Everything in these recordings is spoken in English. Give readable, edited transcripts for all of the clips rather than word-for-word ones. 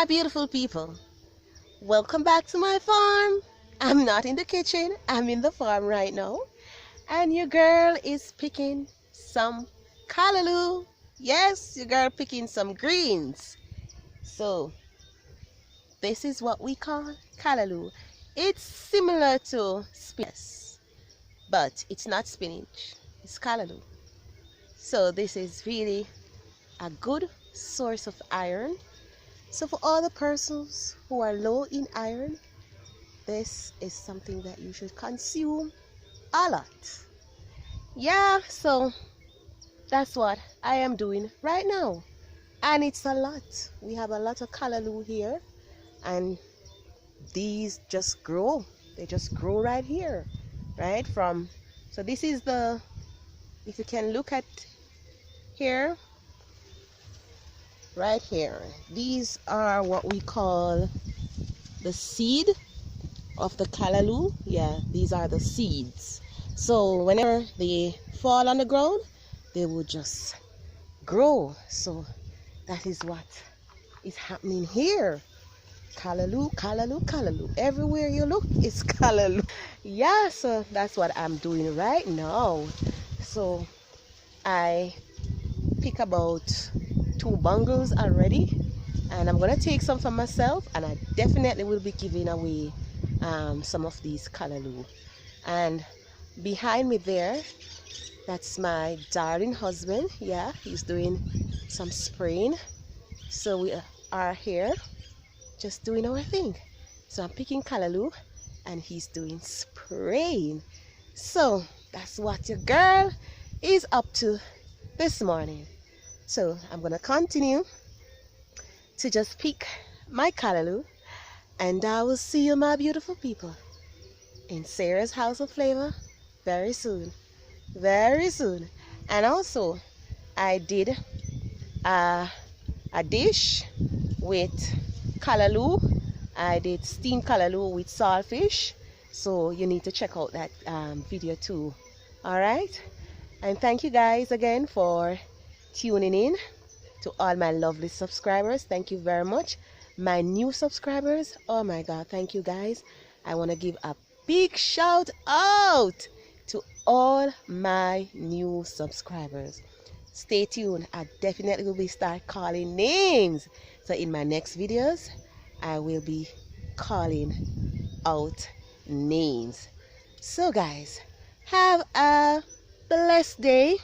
My beautiful people, welcome back to my farm. I'm not in the kitchen, I'm in the farm right now. And your girl is picking some calaloo. Yes, your girl picking some greens. So, this is what we call calaloo. It's similar to spinach, but it's not spinach, it's calaloo. So, this is really a good source of iron. So for all the persons who are low in iron, this is something that you should consume a lot. Yeah, so that's what I am doing right now. And it's a lot. We have a lot of calaloo here, and these just grow. They just grow right here, right? So this is if you can look at here, right here, these are what we call the seed of the calaloo. Yeah, these are the seeds. So whenever they fall on the ground, they will just grow. So that is what is happening here. Calaloo, calaloo, calaloo. Everywhere you look, it's calaloo. Yeah, so that's what I'm doing right now. So I pick about 2 bungles already, and I'm gonna take some for myself, and I definitely will be giving away some of these calaloo. And behind me there, that's my darling husband. Yeah, he's doing some spraying. So we are here just doing our thing. So I'm picking calaloo and he's doing spraying. So that's what your girl is up to this morning. So I'm gonna continue to just pick my calaloo, and I will see you, my beautiful people, in Sarah's House of Flavor very soon. Very soon. And also I did a dish with calaloo. I did steamed calaloo with saltfish, so you need to check out that video too. Alright, and thank you guys again for tuning in. To all my lovely subscribers, thank you very much. My new subscribers, oh my god, thank you guys. I want to give a big shout out to all my new subscribers. Stay tuned, I definitely will be start calling names. So in my next videos, I will be calling out names. So guys, have a blessed day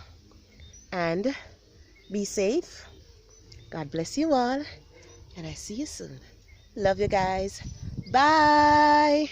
and be safe. God bless you all, and I see you soon. Love you guys. Bye.